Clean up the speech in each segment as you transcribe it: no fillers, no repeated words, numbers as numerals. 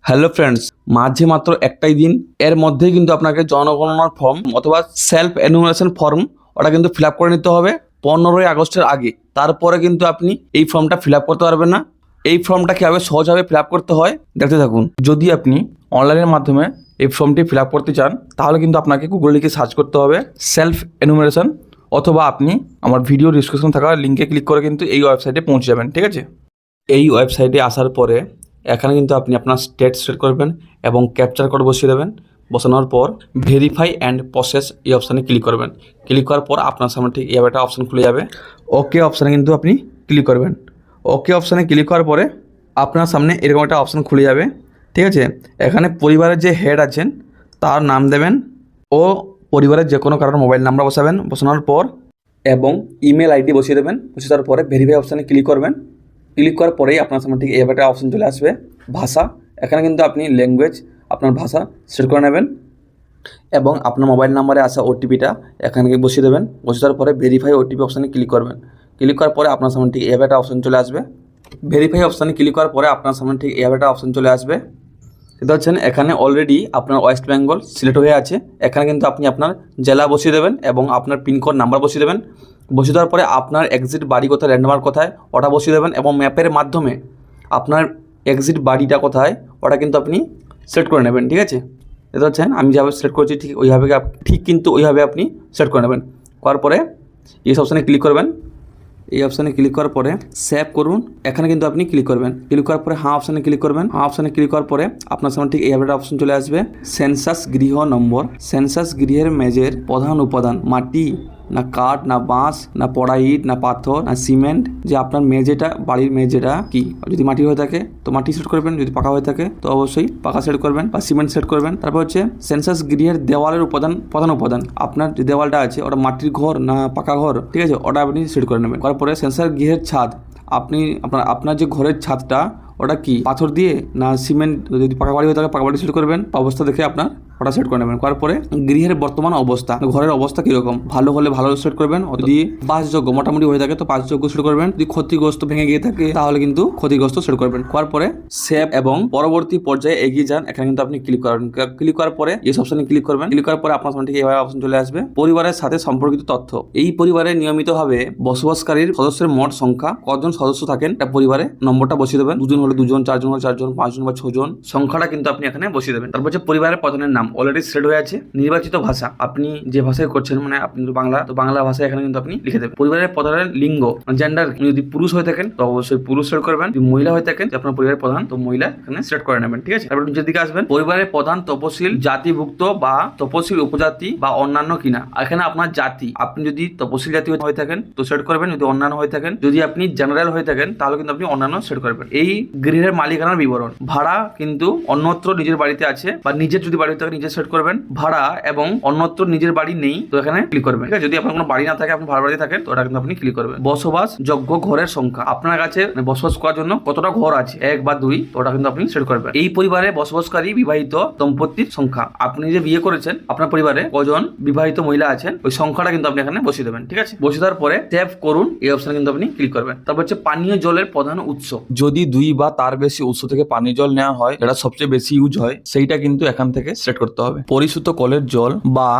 Hello friends, মাঝে মাত্র একটাই দিন, এর মধ্যেই কিন্তু আপনাকে জনগণনার ফর্ম অথবা সেলফ এনুমারেশন ফর্ম ওটা কিন্তু ফিল আপ করে নিতে হবে 15ই আগস্টের আগে। তারপরে কিন্তু আপনি এই ফর্মটা ফিল আপ করতে পারবেন না। এই ফর্মটা কীভাবে সহজভাবে ফিল আপ করতে হয় দেখতে থাকুন। যদি আপনি অনলাইনের মাধ্যমে এই ফর্মটি ফিল আপ করতে চান তাহলে কিন্তু আপনাকে গুগল লিখে সার্চ করতে হবে সেলফ এনুমারেশন, অথবা আপনি আমার ভিডিও ডিসক্রিপশন থাকা লিঙ্কে ক্লিক করে কিন্তু এই ওয়েবসাইটে পৌঁছে যাবেন। ঠিক আছে, এই ওয়েবসাইটে আসার পরে এখানে কিন্তু আপনি আপনার স্টেট সিলেক্ট করবেন এবং ক্যাপচার কোড বসিয়ে দেবেন। বসানোর পর ভেরিফাই অ্যান্ড প্রসেস এই অপশানে ক্লিক করবেন। ক্লিক করার পর আপনার সামনে ঠিক এই একটা অপশান খুলে যাবে। ওকে অপশানে কিন্তু আপনি ক্লিক করবেন। ওকে অপশানে ক্লিক করার পরে আপনার সামনে এরকম একটা অপশান খুলে যাবে। ঠিক আছে, এখানে পরিবারের যে হেড আছেন তার নাম দেবেন ও পরিবারের যে কোনো কারোর মোবাইল নাম্বার বসাবেন। বসানোর পর এবং ইমেল আইডি বসিয়ে দেবেন। বসিয়ে দেওয়ার পরে ভেরিফাই অপশানে ক্লিক করবেন। ক্লিক করার পরেই আপনার সামনে ঠিক এই একটা অপশন চলে আসবে ভাষা। এখানে কিন্তু আপনি ল্যাঙ্গুয়েজ আপনার ভাষা সিলেক্ট করে নেবেন এবং আপনার মোবাইল নাম্বারে আসা ওটিপিটা এখানে বসিয়ে দেবেন। বসিয়ে দেওয়ার পরে ভেরিফাই ওটিপি অপশানে ক্লিক করবেন। ক্লিক করার পরে আপনার সামনে ঠিক এই একটা অপশন চলে আসবে। ভেরিফাই অপশানে ক্লিক করার পরে আপনার সামনে ঠিক এই একটা অপশন চলে আসবে। সেটা হচ্ছেন এখানে অলরেডি আপনার ওয়েস্ট বেঙ্গল সিলেক্ট হয়ে আছে। এখানে কিন্তু আপনি আপনার জেলা বসিয়ে দেবেন এবং আপনার পিনকোড নাম্বার বসিয়ে দেবেন। বসিয়ে দেওয়ার পরে আপনার এক্সিট বাড়ি কোথায়, ল্যান্ডমার্ক কোথায় ওটা বসিয়ে দেবেন এবং ম্যাপের মাধ্যমে আপনার এক্সিট বাড়িটা কোথায় ওটা কিন্তু আপনি সেট করে নেবেন। ঠিক আছে, এটা হচ্ছেন আমি যেভাবে সিলেক্ট করেছি ঠিক কিন্তু ওইভাবে আপনি সেট করে নেবেন। করার পরে এই অপশানে ক্লিক করবেন। এই অপশানে ক্লিক করার পরে সেভ করুন, এখানে কিন্তু আপনি ক্লিক করবেন। ক্লিক করার পরে হ্যাঁ অপশানে ক্লিক করবেন। হ্যাঁ অপশানে ক্লিক করার পরে আপনার সামনে ঠিক এই একটা অপশন চলে আসবে সেন্সাস গৃহ নম্বর। সেন্সাস গৃহের মেঝের প্রধান উপাদান মাটি না কাঠ না বাঁশ না পড়া ইট না পাথর না সিমেন্ট, যে আপনার মেঝেটা বাড়ির মেঝেটা কি। যদি মাটি হয়ে থাকে তো মাটি সেট করবেন, যদি পাকা হয়ে থাকে তো অবশ্যই পাকা সেট করবেন বা সিমেন্ট সেট করবেন। তারপর হচ্ছে সেন্সাস গৃহের দেওয়ালের প্রধান উপাদান, আপনার যে দেওয়ালটা আছে ওটা মাটির ঘর না পাকা ঘর, ঠিক আছে, ওটা আপনি সেট করে নেবেন। করার পরে সেন্সাস গৃহের ছাদ, আপনি আপনার যে ঘরের ছাদটা ওটা কি পাথর দিয়ে না সিমেন্ট, যদি পাকা বাড়ি হয়ে থাকে পাকা বাড়ি সেট করবেন। অবস্থা দেখে আপনার ওটা সেট করে নেবেন। করার পরে গৃহের বর্তমান অবস্থা, ঘরের অবস্থা কীরকম, ভালো হলে ভালো সেট করবেন, যদি বাসযোগ্য মোটামুটি হয়ে থাকে তো বাসযোগ্য সেট করবেন, যদি ক্ষতিগ্রস্ত ভেঙে গিয়ে থাকে তাহলে কিন্তু ক্ষতিগ্রস্ত সেট করবেন। করার পরে সেভ এবং পরবর্তী পর্যায়ে এগিয়ে যান, এখানে কিন্তু আপনি ক্লিক করবেন। ক্লিক করার পরে এই অপশনে ক্লিক করবেন। ক্লিক করার পরে আপনার সামনে থেকে এইভাবে অপশন চলে আসবে পরিবারের সাথে সম্পর্কিত তথ্য। এই পরিবারে নিয়মিতভাবে বসবাসকারীর সদস্যের মোট সংখ্যা, কতজন সদস্য থাকেন এটা পরিবারে নম্বরটা বসিয়ে দেবেন। 2 জন হলে 2 জন, 4 জন হলে 4 জন, 5 জন বা 6 জন, সংখ্যাটা কিন্তু আপনি এখানে বসিয়ে দেবেন। তারপর হচ্ছে পরিবারের প্রধানের নাম অলরেডি সেট হয়ে আছে। নির্বাচিত ভাষা, আপনি যে ভাষায় করছেন, মানে আপনি বাংলা, তো বাংলা ভাষায় এখানে কিন্তু আপনি লিখে দেবেন। পরিবারের প্রধানের লিঙ্গ জেন্ডার, যদি পুরুষ হয়ে থাকেন তো অবশ্যই পুরুষ সেট করবেন। যদি মহিলা হয়ে থাকেন আপনার পরিবারের প্রধান তো মহিলা এখানে সেট করে নেবেন। ঠিক আছে, তারপর নিচের দিকে আসবেন, পরিবারের প্রধান তপশিল জাতিভুক্ত বা তপশিল উপজাতি বা অন্যান্য কিনা। এখানে আপনার জাতি, আপনি যদি তপশিল জাতি হয়ে থাকেন তো সেট করবেন, যদি অন্যান্য হয়ে থাকেন, যদি আপনি জেনারেল হয়ে থাকেন তাহলে কিন্তু আপনি অন্যান্য সেট করবেন। এই গৃহের মালিকানার বিবরণ, ভাড়া কিন্তু অন্যত্র নিজের বাড়িতে আছে বা নিজের যদি বাড়ি থাকে নিজে সেট করবেন। ভাড়া এবং অন্যত্র নিজের বাড়ি নেই তো এখানে ক্লিক করবেন। ঠিক আছে, যদি আপনার কোনো বাড়ি না থাকে, আপনি ভাড়া বাড়ি থাকেন তো ওটা কিন্তু আপনি ক্লিক করবেন। বসবাস যোগ্য ঘরের সংখ্যা, আপনার কাছে বসবাস করার জন্য কতটা ঘর আছে, 1 বা 2, তো ওটা কিন্তু আপনি সেট করবেন। এই পরিবারে বসবাসকারী বিবাহিত দম্পতির সংখ্যা, আপনি যে বিয়ে করেছেন আপনার পরিবারে কজন বিবাহিত মহিলা আছেন ওই সংখ্যাটা কিন্তু আপনি এখানে বসিয়ে দেবেন। ঠিক আছে, বসিয়ে দেওয়ার পরে সেভ করুন এই অপশনে কিন্তু আপনি ক্লিক করবেন। তারপর হচ্ছে পানীয় জলের প্রধান উৎস, যদি 2 বা তার বেশি উৎস থেকে পানীয় জল নেওয়া হয় যেটা সবচেয়ে বেশি ইউজ হয় সেইটা কিন্তু এখান থেকে সেট করতে হবে। পরিশুদ্ধ কলের জল বা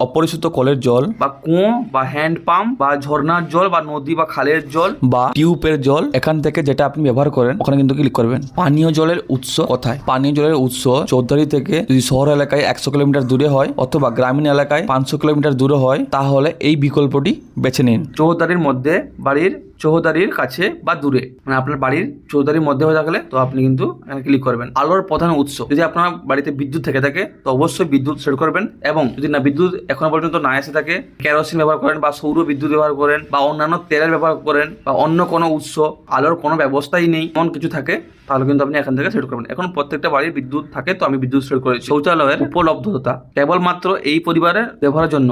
অপরিশুদ্ধ কলের জল বা কুয়ো বা হ্যান্ড পাম্প বা ঝর্ণার জল বা নদী বা খালের জল বা টিউবের জল, এখান থেকে যেটা আপনি ব্যবহার করেন ওখানে কিন্তু ক্লিক করবেন। পানীয় জলের উৎস কোথায়, পানীয় জলের উৎস চৌধুরী থেকে যদি শহর এলাকায় 100 কিলোমিটার দূরে হয় অথবা গ্রামীণ এলাকায় 500 কিলোমিটার দূরে হয় তাহলে এই বিকল্পটি বেছে নিন। চৌধুরীর মধ্যে, বাড়ির চৌধুরীর কাছে বা দূরে, মানে আপনার বাড়ির চৌধুরীর মধ্যে হয়ে থাকলে তো আপনি কিন্তু এখানে ক্লিক করবেন। আলোর প্রধান উৎস, যদি আপনার বাড়িতে বিদ্যুৎ থেকে থাকে তো অবশ্যই বিদ্যুৎ সেট করবেন, এবং যদি না বিদ্যুৎ এখনো পর্যন্ত না এসে থাকে, কেরোসিন ব্যবহার করেন বা সৌর বিদ্যুৎ ব্যবহার করেন বা অন্যান্য তেলের ব্যবহার করেন বা অন্য কোনো উৎস আলোর কোনো ব্যবস্থাই নেই এমন কিছু থাকে তাহলে কিন্তু আপনি এখান থেকে সেট করবেন। এখন প্রত্যেকটা বাড়ির বিদ্যুৎ থাকে তো আমি বিদ্যুৎ সেট করেছি। শৌচালয়ের উপলব্ধতা কেবলমাত্র এই পরিবারের ব্যবহারের জন্য,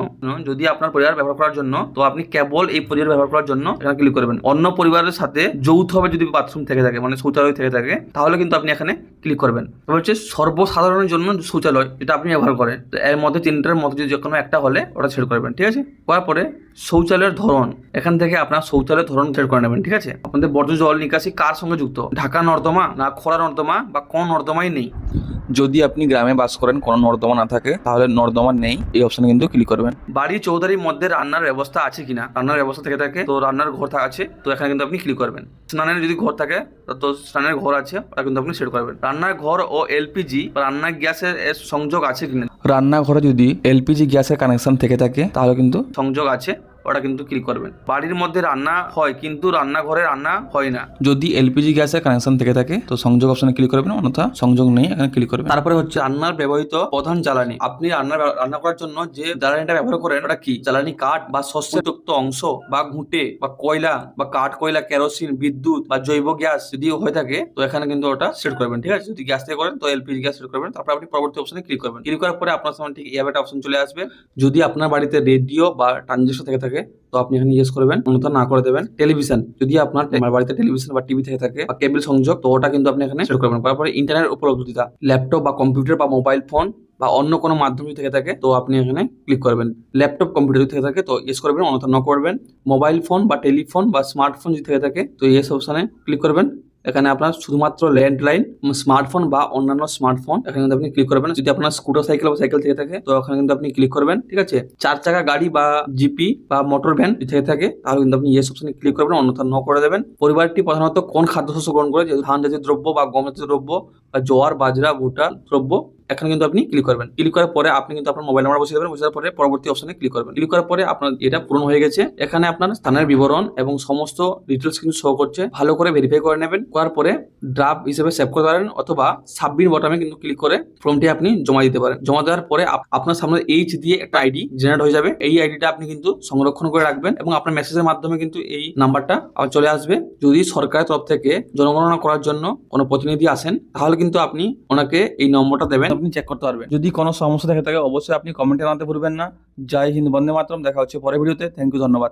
যদি আপনার পরিবার ব্যবহার করার জন্য তো আপনি কেবল এই পরিবার ব্যবহার করার জন্য এখানে ক্লিক করবেন। অন্য পরিবারের সাথে যৌথভাবে যদি বাথরুম থেকে থাকে, মানে শৌচালয় থেকে থাকে, তাহলে কিন্তু আপনি এখানে ক্লিক করবেন। তবে হচ্ছে সর্বসাধারণের জন্য শৌচালয় যেটা আপনি ব্যবহার করেন, তো এর মধ্যে 3টার মধ্যে যদি যে কোনো একটা হলে ওটা সেট করবেন। ঠিক আছে, করার পরে শৌচালয়ের ধরন, এখান থেকে আপনার শৌচালয়ের ধরন সেট করে নেবেন। ঠিক আছে, আপনাদের বর্জ্য জল নিকাশি কার সঙ্গে যুক্ত, ঢাকা নর্দমা না খোলা নর্দমা বা কোন নর্দমাই নেই। যদি আপনি গ্রামে বাস করেন, কোনো নর্দমা না থাকে, তাহলে নর্দমা নেই এই অপশনে কিন্তু ক্লিক করবেন। বাড়ি চৌধারির মধ্যে রান্নার ব্যবস্থা আছে কিনা, রান্নার ব্যবস্থা থেকে থাকে তো রান্নার ঘর আছে, তো এখানে কিন্তু আপনি ক্লিক করবেন। স্নানের যদি ঘর থাকে তো স্নানের ঘর আছে, ওটা কিন্তু আপনি সেট করবেন। রান্নার ঘর ও এলপিজি বা রান্নার গ্যাসের সংযোগ আছে কিনা, রান্নাঘরে যদি এলপিজি গ্যাসের কানেকশন থেকে থাকে তাহলে কিন্তু সংযোগ আছে, ওটা কিন্তু ক্লিক করবেন। বাড়ির মধ্যে রান্না হয় কিন্তু রান্নাঘরে রান্না হয় না, যদি এলপিজি গ্যাসের কানেকশন থেকে থাকে তো সংযোগ অপশনে ক্লিক করবেন, অন্যথা সংযোগ নেই এখানে ক্লিক করবেন। তারপরে হচ্ছে রান্নার ব্যবহৃত প্রধান জ্বালানি, আপনি রান্না করার জন্য যে জ্বালানিটা ব্যবহার করেন ওটা কি, জ্বালানি কাঠ বা শস্যযুক্ত অংশ বা ঘুঁটে বা কয়লা বা কাঠ কয়লা, কেরোসিন, বিদ্যুৎ বা জৈব গ্যাস যদি হয়ে থাকে তো এখানে কিন্তু ওটা সেট করবেন। ঠিক আছে, যদি গ্যাস থেকে করেন তো এলপিজি গ্যাস সেট করবেন। তারপর আপনি পরবর্তী অপশনে ক্লিক করবেন। ক্লিক করার পরে আপনার সামনে ঠিক এই একটা অপশন চলে আসবে। যদি আপনার বাড়িতে রেডিও বা ট্রানজিস্টর থেকে থাকে তো আপনি এখানে ইয়েস করবেন, অন্যথা না করে দেবেন। টেলিভিশন, যদি আপনার বাড়িতে টেলিভিশন বা টিভি থেকে থাকে বা কেবল সংযোগ তো ওটা কিন্তু আপনি এখানে সেট করবেন। তারপরে ইন্টারনেট উপলব্ধতা, ল্যাপটপ বা কম্পিউটার বা মোবাইল ফোন বা অন্য কোনো মাধ্যম থেকে থাকে তো আপনি এখানে ক্লিক করবেন। ল্যাপটপ কম্পিউটার থেকে থাকে তো ইয়েস করবেন, অন্যথা ন করবেন। মোবাইল ফোন বা টেলিফোন বা স্মার্টফোন যদি থেকে থাকে তো ইয়েস অপশনে ক্লিক করবেন। এখানে আপনার শুধুমাত্র ল্যান্ডলাইন, স্মার্টফোন বা অন্যান্য স্মার্টফোন এখানে কিন্তু আপনি ক্লিক করবেন। যদি আপনার স্কুটার সাইকেল বা সাইকেল থেকে থাকে তো ওখানে কিন্তু আপনি ক্লিক করবেন। ঠিক আছে, 4 চাকা গাড়ি বা জিপি বা মোটর ভ্যান থেকে থাকে তাহলে কিন্তু আপনি ইয়েস অপশনে ক্লিক করবেন, অন্যথা ন করে দেবেন। পরিবারটি প্রধানত কোন খাদ্যশস্য গ্রহণ করে, যেহেতু ধান জাতীয় দ্রব্য বা গম জাতীয় দ্রব্য বা জোয়ার, বাজরা, ভুট্টা দ্রব্য, এখানে কিন্তু আপনি ক্লিক করবেন। ক্লিক করার পরে আপনি কিন্তু আপনার মোবাইল নাম্বার বসিয়ে দেবেন। বসার পরে পরবর্তী অপশনে ক্লিক করবেন। ক্লিক করার পরে আপনার এটা পূরণ হয়ে গেছে। এখানে আপনার স্থানের বিবরণ এবং সমস্ত ডিটেলস কিন্তু শো করছে, ভালো করে ভেরিফাই করে নেবেন। করার পরে ড্রাফট হিসেবে সেভ করতে পারেন অথবা সাবমিট বাটনে কিন্তু ক্লিক করে ফর্মটি আপনি জমা দিতে পারেন। জমা দেওয়ার পরে আপনার সামনে এইচ দিয়ে একটা আইডি জেনারেট হয়ে যাবে। এই আইডিটা আপনি কিন্তু সংরক্ষণ করে রাখবেন এবং আপনার মেসেজের মাধ্যমে কিন্তু এই নাম্বারটা চলে আসবে। যদি সরকারের তরফ থেকে জনগণনা করার জন্য কোনো প্রতিনিধি আসেন তাহলে কিন্তু আপনি ওনাকে এই নম্বরটা দেবেন, আপনি চেক করতে পারবেন। যদি কোনো সমস্যা দেখে থাকে অবশ্যই আপনি কমেন্টে জানাতে ভুলবেন না। জয় হিন্দ, বন্দে মাতরম। দেখা হচ্ছে পরের ভিডিওতে। থ্যাংক ইউ, ধন্যবাদ।